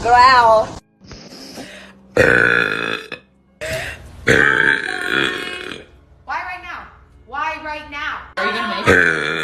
growl. Why right now? Why right now? Are you gonna make it?